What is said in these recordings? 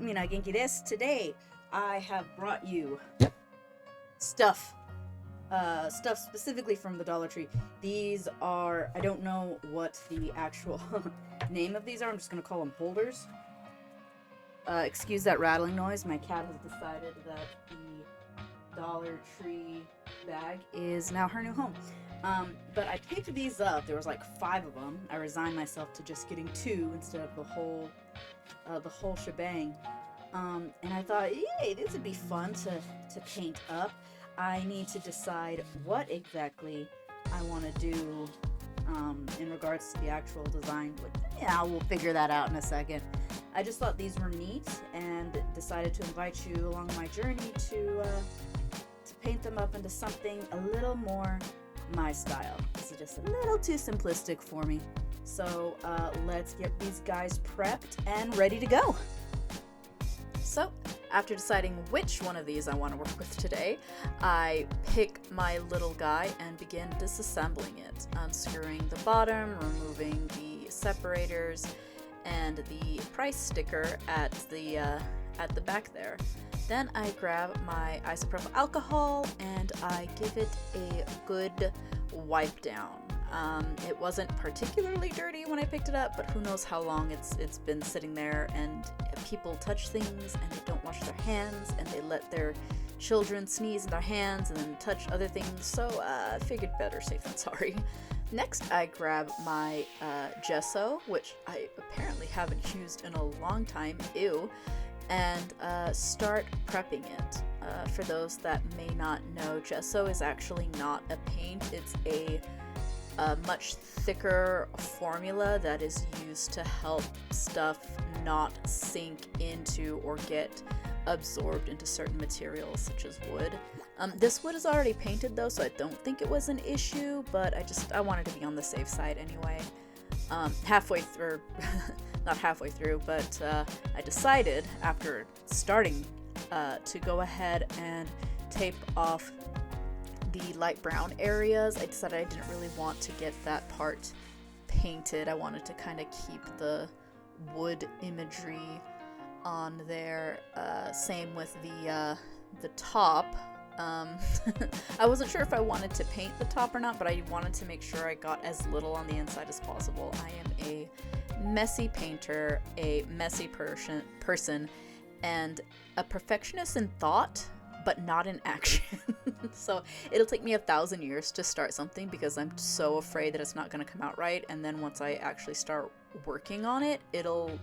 Mina Genki desu. Today, I have brought you stuff. Stuff specifically from the Dollar Tree. These are, I don't know what the actual name of these are. I'm just gonna call them holders. Excuse that rattling noise. My cat has decided that the Dollar Tree bag is now her new home. But I picked these up. There was like 5 of them. I resigned myself to just getting 2 instead of the whole shebang. And I thought, yay, this would be fun to paint up. I need to decide what exactly I want to do in regards to the actual design. But yeah, we'll figure that out in a second. I just thought these were neat and decided to invite you along my journey to paint them up into something a little more my style. This is just a little too simplistic for me. So let's get these guys prepped and ready to go. So, after deciding which one of these I want to work with today, I pick my little guy and begin disassembling it, unscrewing the bottom, removing the separators, and the price sticker at the back there. Then I grab my isopropyl alcohol and I give it a good wipe down. It wasn't particularly dirty when I picked it up, but who knows how long it's been sitting there, and people touch things and they don't wash their hands and they let their children sneeze in their hands and then touch other things, so I figured better safe than sorry. Next, I grab my gesso, which I apparently haven't used in a long time, ew, and start prepping it. For those that may not know, gesso is actually not a paint, it's a much thicker formula that is used to help stuff not sink into or get absorbed into certain materials such as wood. This wood is already painted though, so I don't think it was an issue, but I wanted to be on the safe side anyway. Halfway through, not halfway through, but I decided after starting to go ahead and tape off the light brown areas. I decided I didn't really want to get that part painted. I wanted to kind of keep the wood imagery on there. Same with the top. I wasn't sure if I wanted to paint the top or not, but I wanted to make sure I got as little on the inside as possible. I am a messy painter, a messy person, and a perfectionist in thought, but not in action. So it'll take me 1,000 years to start something because I'm so afraid that it's not going to come out right, and then once I actually start working on it, it'll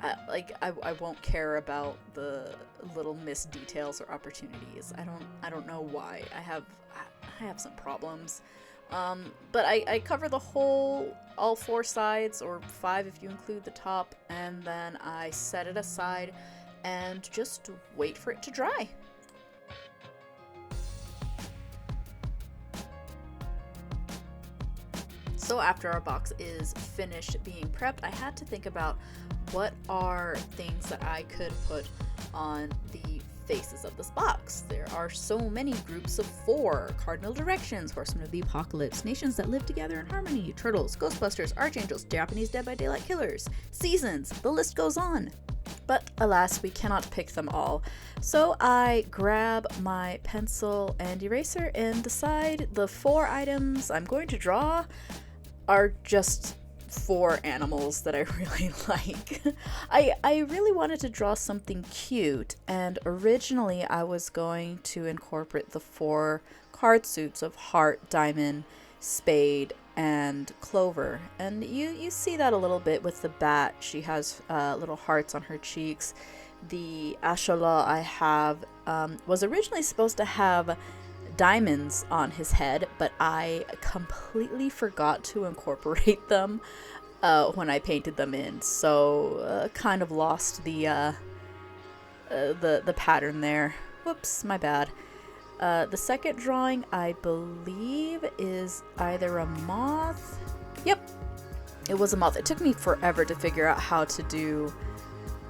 I won't care about the little missed details or opportunities. I don't know why. I have some problems. But I cover the all 4 sides, or 5 if you include the top, and then I set it aside and just wait for it to dry. So after our box is finished being prepped, I had to think about what are things that I could put on the faces of this box. There are so many groups of 4: cardinal directions, horsemen of the apocalypse, nations that live together in harmony, turtles, ghostbusters, archangels, Japanese Dead by Daylight killers, seasons, the list goes on. But alas, we cannot pick them all. So I grab my pencil and eraser and decide the 4 items I'm going to draw are just 4 animals that I really like. I really wanted to draw something cute, and originally I was going to incorporate the 4 card suits of heart, diamond, spade, and clover. And you see that a little bit with the bat. She has little hearts on her cheeks. The Ashala I have was originally supposed to have diamonds on his head, but I completely forgot to incorporate them when I painted them in, so kind of lost the pattern there. Whoops, my bad. The second drawing, I believe, is either a moth. Yep, it was a moth. It took me forever to figure out how to do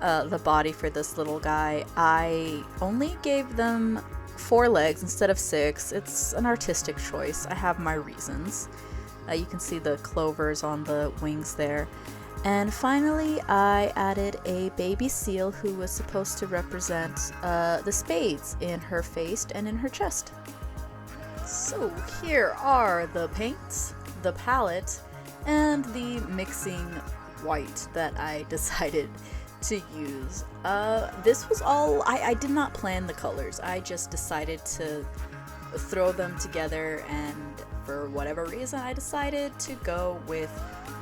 the body for this little guy. I only gave them 4 legs instead of 6. It's an artistic choice. I have my reasons. You can see the clovers on the wings there. And finally, I added a baby seal who was supposed to represent the spades in her face and in her chest. So here are the paints, the palette, and the mixing white that I decided to use. This was all, I did not plan the colors. I just decided to throw them together, and for whatever reason I decided to go with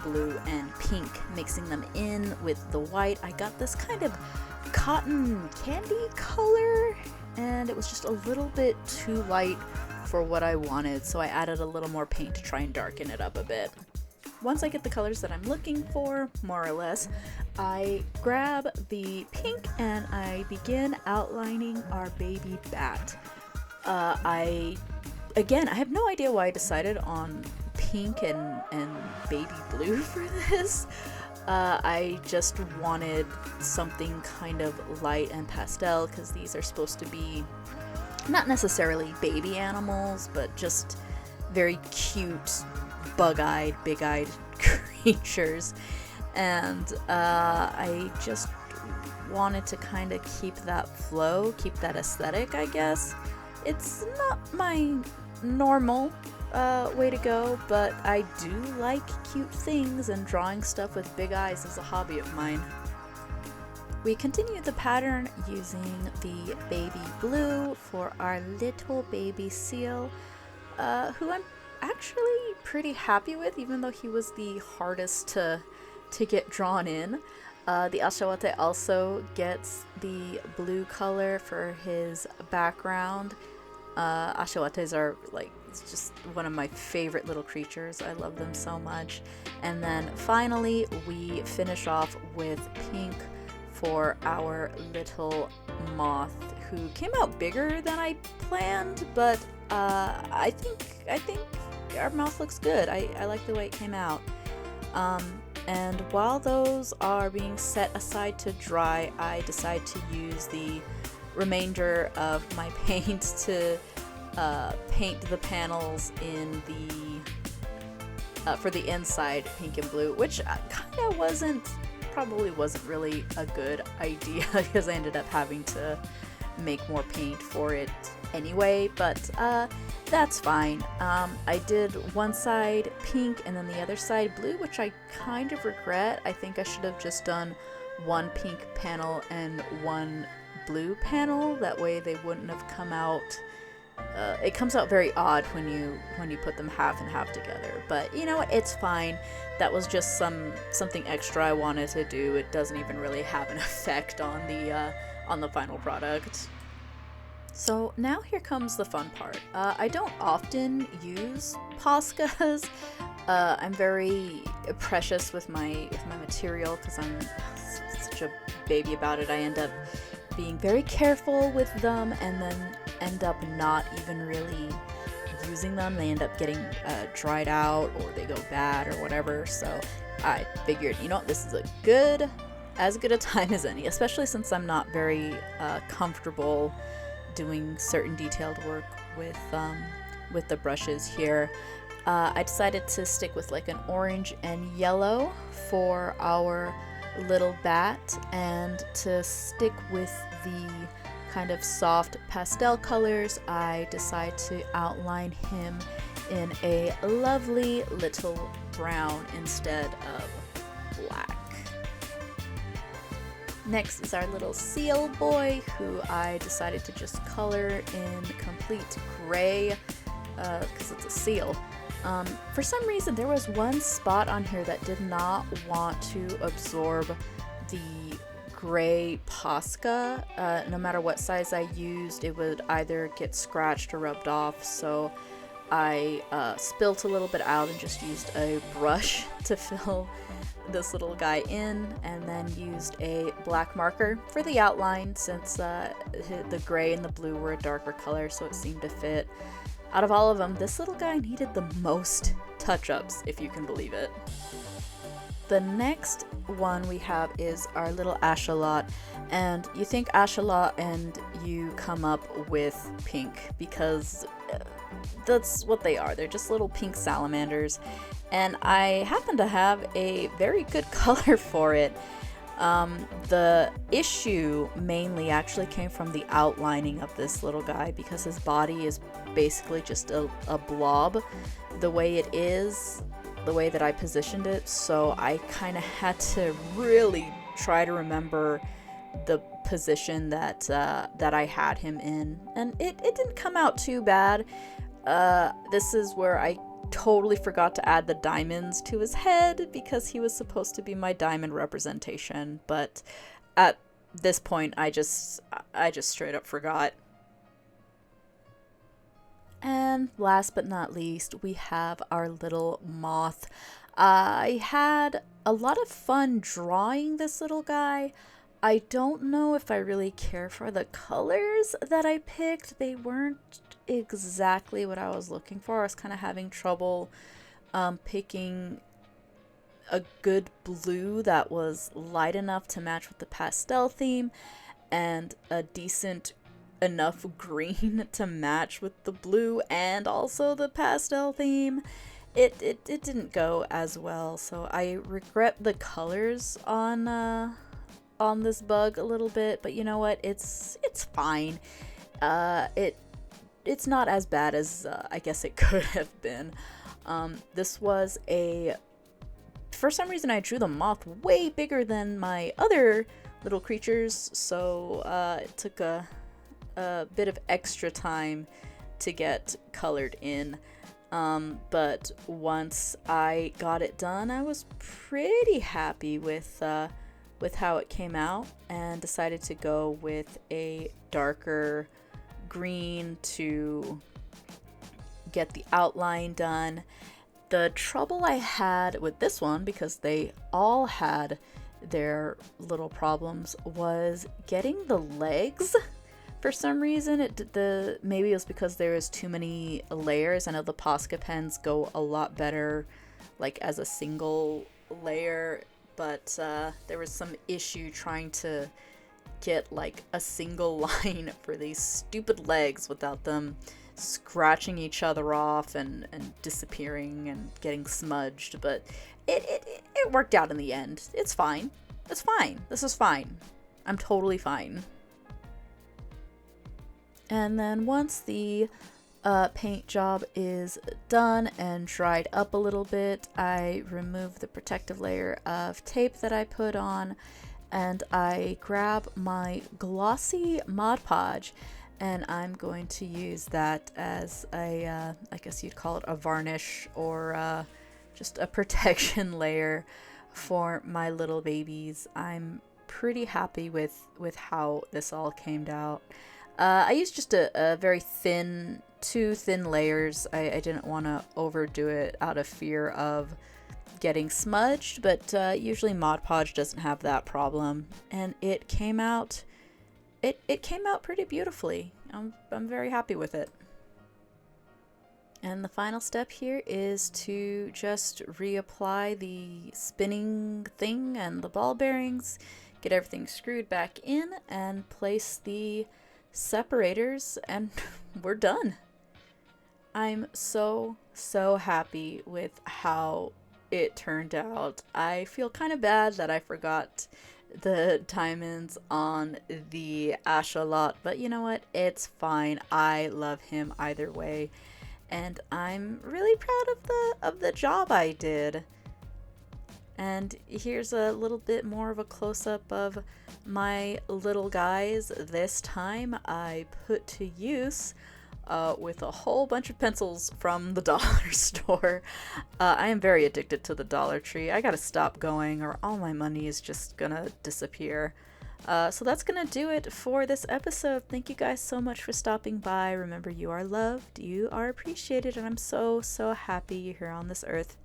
blue and pink, mixing them in with the white. I got this kind of cotton candy color, and it was just a little bit too light for what I wanted, so I added a little more paint to try and darken it up a bit. Once I get the colors that I'm looking for, more or less, I grab the pink and I begin outlining our baby bat. I have no idea why I decided on pink and baby blue for this. I just wanted something kind of light and pastel because these are supposed to be not necessarily baby animals, but just very cute, bug-eyed, big-eyed creatures. And I just wanted to kind of keep that flow, keep that aesthetic, I guess. It's not my normal way to go, but I do like cute things, and drawing stuff with big eyes is a hobby of mine. We continue the pattern using the baby blue for our little baby seal, who I'm actually pretty happy with, even though he was the hardest to get drawn in. The Ashawate also gets the blue color for his background. Ashawates are it's just one of my favorite little creatures. I love them so much. And then finally we finish off with pink for our little moth, who came out bigger than I planned, but I think our mouth looks good. I like the way it came out. And while those are being set aside to dry, I decide to use the remainder of my paint to paint the panels in the for the inside pink and blue, which kind of probably wasn't really a good idea because I ended up having to make more paint for it anyway, but that's fine. I did one side pink and then the other side blue, which I kind of regret. I think I should have just done one pink panel and one blue panel. That way they wouldn't have come out. It comes out very odd when you put them half and half together, but you know what, it's fine. That was just something extra I wanted to do. It doesn't even really have an effect on the final product. So now here comes the fun part. I don't often use Poscas. I'm very precious with my material because I'm such a baby about it. I end up being very careful with them and then end up not even really using them. They end up getting dried out, or they go bad or whatever. So I figured, you know what, this is as good a time as any, especially since I'm not very comfortable doing certain detailed work with the brushes here. I decided to stick with like an orange and yellow for our little bat, and to stick with the kind of soft pastel colors, I decide to outline him in a lovely little brown instead of black. Next is our little seal boy, who I decided to just color in complete gray because it's a seal. For some reason, there was one spot on here that did not want to absorb the gray Posca. No matter what size I used, it would either get scratched or rubbed off, so I spilt a little bit out and just used a brush to fill this little guy in, and then used a black marker for the outline, since the gray and the blue were a darker color, so it seemed to fit. Out of all of them, this little guy needed the most touch-ups, if you can believe it. The next one we have is our little Ashalot, and you think Ashalot and you come up with pink, because that's what they are. They're just little pink salamanders, and I happen to have a very good color for it. The issue mainly actually came from the outlining of this little guy, because his body is basically just a blob the way it is, the way that I positioned it, so I kind of had to really try to remember the position that I had him in, and it didn't come out too bad. This is where I totally forgot to add the diamonds to his head, because he was supposed to be my diamond representation, but at this point I just straight up forgot. And last but not least, we have our little moth. I had a lot of fun drawing this little guy. I don't know if I really care for the colors that I picked. They weren't exactly what I was looking for. I was kind of having trouble picking a good blue that was light enough to match with the pastel theme, and a decent enough green to match with the blue and also the pastel theme. It didn't go as well, so I regret the colors on this bug a little bit, but you know what? It's fine. It's not as bad as I guess it could have been. This was for some reason I drew the moth way bigger than my other little creatures, so it took a bit of extra time to get colored in. But once I got it done, I was pretty happy with how it came out, and decided to go with a darker green to get the outline done. The trouble I had with this one, because they all had their little problems, was getting the legs. For some reason, maybe it was because there was too many layers. I know the Posca pens go a lot better like as a single layer, but there was some issue trying to get like a single line for these stupid legs without them scratching each other off and disappearing and getting smudged. But it worked out in the end. It's fine. It's fine. This is fine. I'm totally fine. And then once the paint job is done and dried up a little bit, I remove the protective layer of tape that I put on, and I grab my glossy Mod Podge, and I'm going to use that as I guess you'd call it a varnish, or just a protection layer for my little babies. I'm pretty happy with how this all came out. I used just a very two thin layers. I didn't want to overdo it out of fear of getting smudged, but usually Mod Podge doesn't have that problem, and it came out pretty beautifully. I'm very happy with it. And the final step here is to just reapply the spinning thing and the ball bearings, get everything screwed back in, and place the separators, and we're done. I'm so happy with how it turned out. I feel kind of bad that I forgot the diamonds on the Ashalot, but you know what? It's fine. I love him either way, and I'm really proud of the job I did. And here's a little bit more of a close-up of my little guys. This time I put to use with a whole bunch of pencils from the dollar store. I am very addicted to the Dollar Tree. I gotta stop going, or all my money is just gonna disappear. So that's gonna do it for this episode. Thank you guys so much for stopping by. Remember, you are loved, you are appreciated, and I'm so happy you're here on this earth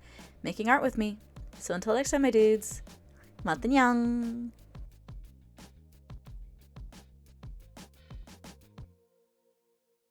making art with me. So until next time, my dudes, matanyang!